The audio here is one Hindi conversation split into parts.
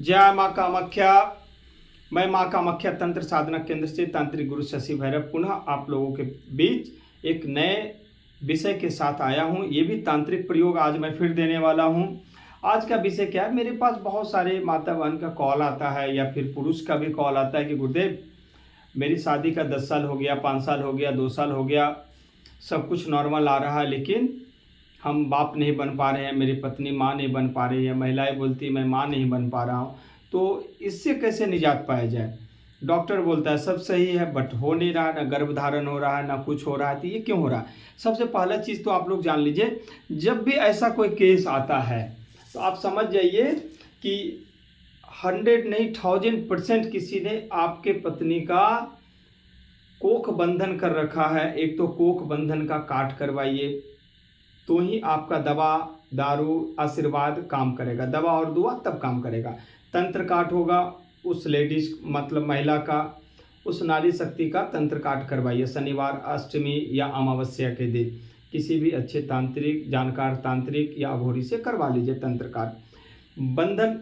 जय माँ कामाख्या। मैं माँ कामाख्या तंत्र साधना केंद्र से तांत्रिक गुरु शशि भैरव पुनः आप लोगों के बीच एक नए विषय के साथ आया हूँ। ये भी तांत्रिक प्रयोग आज मैं फिर देने वाला हूँ। आज का विषय क्या है, मेरे पास बहुत सारे माता बहन का कॉल आता है या फिर पुरुष का भी कॉल आता है कि गुरुदेव मेरी शादी का 10 साल हो गया, 5 साल हो गया, 2 साल हो गया, सब कुछ नॉर्मल आ रहा है, लेकिन हम बाप नहीं बन पा रहे हैं, मेरी पत्नी माँ नहीं बन पा रही है, महिलाएं बोलती मैं माँ नहीं बन पा रहा हूँ। तो इससे कैसे निजात पाया जाए? डॉक्टर बोलता है सब सही है बट हो नहीं रहा, ना गर्भधारण हो रहा है ना कुछ हो रहा है। तो ये क्यों हो रहा है? सबसे पहला चीज़ तो आप लोग जान लीजिए, जब भी ऐसा कोई केस आता है तो आप समझ जाइए कि 100 नहीं 1000% किसी ने आपके पत्नी का कोख बंधन कर रखा है। एक तो कोख बंधन का काट करवाइए तो ही आपका दवा दारू आशीर्वाद काम करेगा। दवा और दुआ तब काम करेगा। तंत्र काट होगा उस लेडीज मतलब महिला का, उस नारी शक्ति का तंत्र काट करवाइए। शनिवार अष्टमी या अमावस्या के दिन किसी भी अच्छे तांत्रिक जानकार तांत्रिक या अघोरी से करवा लीजिए तंत्र काट। बंधन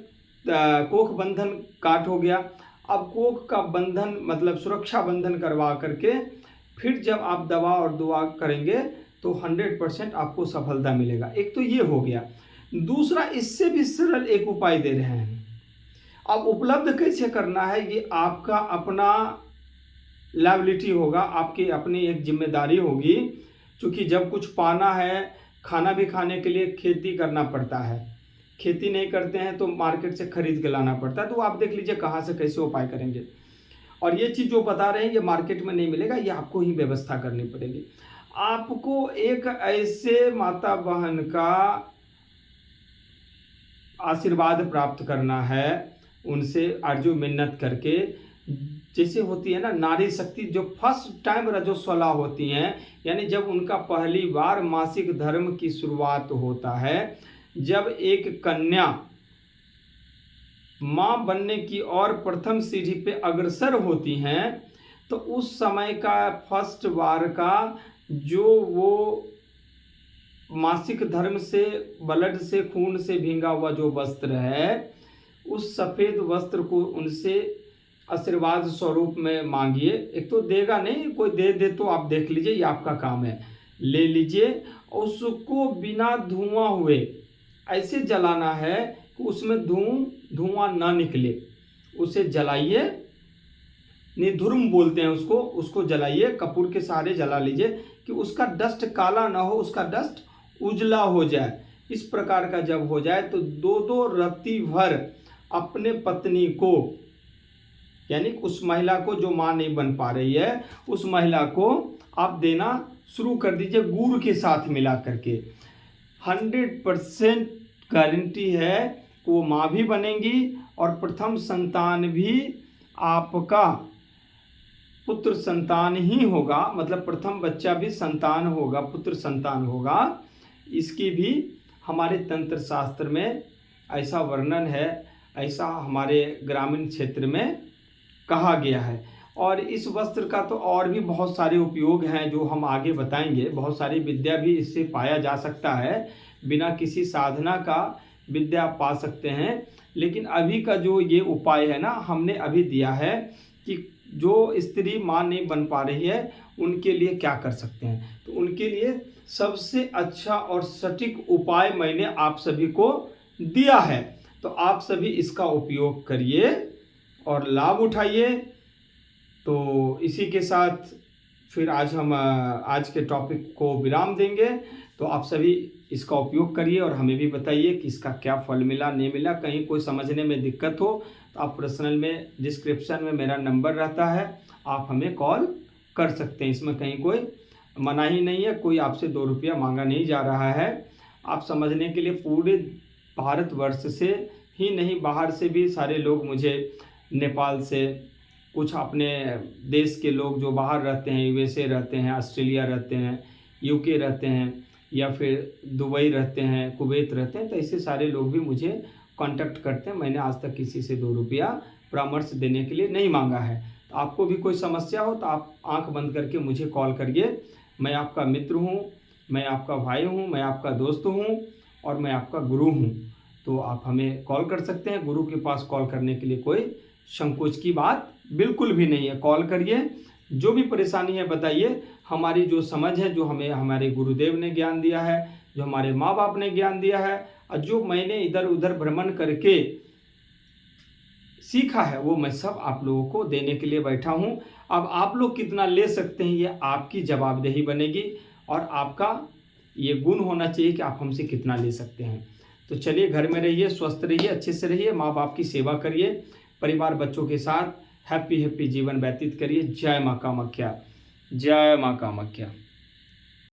कोख बंधन काट हो गया। अब कोख का बंधन मतलब सुरक्षा बंधन करवा करके फिर जब आप दवा और दुआ करेंगे तो 100% आपको सफलता मिलेगा। एक तो ये हो गया। दूसरा, इससे भी सरल एक उपाय दे रहे हैं। अब उपलब्ध कैसे करना है ये आपका अपना लायबिलिटी होगा, आपकी अपनी एक जिम्मेदारी होगी। क्योंकि जब कुछ पाना है, खाना भी खाने के लिए खेती करना पड़ता है। खेती नहीं करते हैं तो मार्केट से खरीद के लाना पड़ता है। तो आप देख लीजिए कहाँ से कैसे उपाय करेंगे। और ये चीज़ जो बता रहे हैं ये मार्केट में नहीं मिलेगा, ये आपको ही व्यवस्था करनी पड़ेगी। आपको एक ऐसे माता बहन का आशीर्वाद प्राप्त करना है, उनसे अर्जू मिन्नत करके। जैसे होती है ना नारी शक्ति, जो फर्स्ट टाइम रजोस्वला होती हैं, यानी जब उनका पहली बार मासिक धर्म की शुरुआत होता है, जब एक कन्या माँ बनने की और प्रथम सीढ़ी पे अग्रसर होती हैं, तो उस समय का फर्स्ट बार का जो वो मासिक धर्म से ब्लड से खून से भींगा हुआ जो वस्त्र है, उस सफ़ेद वस्त्र को उनसे आशीर्वाद स्वरूप में मांगिए। एक तो देगा नहीं, कोई दे दे तो आप देख लीजिए, ये आपका काम है, ले लीजिए। उसको बिना धुआं हुए ऐसे जलाना है कि उसमें धुआं ना निकले। उसे जलाइए, निधुर्म बोलते हैं उसको जलाइए, कपूर के सहारे जला लीजिए कि उसका डस्ट काला ना हो, उसका डस्ट उजला हो जाए। इस प्रकार का जब हो जाए तो 2-2 रत्ती भर अपने पत्नी को, यानी उस महिला को जो माँ नहीं बन पा रही है, उस महिला को आप देना शुरू कर दीजिए गुड़ के साथ मिला करके। 100% गारंटी है कि वो माँ भी बनेंगी और प्रथम संतान भी आपका पुत्र संतान ही होगा। मतलब प्रथम बच्चा भी संतान होगा, पुत्र संतान होगा। इसकी भी हमारे तंत्र शास्त्र में ऐसा वर्णन है, ऐसा हमारे ग्रामीण क्षेत्र में कहा गया है। और इस वस्त्र का तो और भी बहुत सारे उपयोग हैं जो हम आगे बताएंगे। बहुत सारी विद्या भी इससे पाया जा सकता है, बिना किसी साधना का विद्या पा सकते हैं। लेकिन अभी का जो ये उपाय है ना, हमने अभी दिया है कि जो स्त्री माँ नहीं बन पा रही है उनके लिए क्या कर सकते हैं। तो उनके लिए सबसे अच्छा और सटीक उपाय मैंने आप सभी को दिया है। तो आप सभी इसका उपयोग करिए और लाभ उठाइए। तो इसी के साथ फिर आज हम आज के टॉपिक को विराम देंगे। तो आप सभी इसका उपयोग करिए और हमें भी बताइए कि इसका क्या फल मिला नहीं मिला। कहीं कोई समझने में दिक्कत हो तो आप पर्सनल में डिस्क्रिप्शन में मेरा नंबर रहता है, आप हमें कॉल कर सकते हैं। इसमें कहीं कोई मनाही नहीं है, कोई आपसे 2 रुपया मांगा नहीं जा रहा है। आप समझने के लिए पूरे भारतवर्ष से ही नहीं, बाहर से भी सारे लोग मुझे, नेपाल से, कुछ अपने देश के लोग जो बाहर रहते हैं, यूएसए रहते हैं, ऑस्ट्रेलिया रहते हैं, यूके रहते हैं, या फिर दुबई रहते हैं, कुवैत रहते हैं, तो ऐसे सारे लोग भी मुझे कांटेक्ट करते हैं। मैंने आज तक किसी से 2 रुपया परामर्श देने के लिए नहीं मांगा है। तो आपको भी कोई समस्या हो तो आप आंख बंद करके मुझे कॉल करिए। मैं आपका मित्र हूँ, मैं आपका भाई हूँ, मैं आपका दोस्त हूँ और मैं आपका गुरु हूँ। तो आप हमें कॉल कर सकते हैं। गुरु के पास कॉल करने के लिए कोई संकोच की बात बिल्कुल भी नहीं है, कॉल करिए, जो भी परेशानी है बताइए। हमारी जो समझ है, जो हमें हमारे गुरुदेव ने ज्ञान दिया है, जो हमारे माँ बाप ने ज्ञान दिया है, और जो मैंने इधर उधर भ्रमण करके सीखा है, वो मैं सब आप लोगों को देने के लिए बैठा हूँ। अब आप लोग कितना ले सकते हैं ये आपकी जवाबदेही बनेगी, और आपका ये गुण होना चाहिए कि आप हमसे कितना ले सकते हैं। तो चलिए, घर में रहिए, स्वस्थ रहिए, अच्छे से रहिए, माँ बाप की सेवा करिए, परिवार बच्चों के साथ हैप्पी जीवन व्यतीत करिए। जय माँ कामाख्या, जय माँ कामाख्या।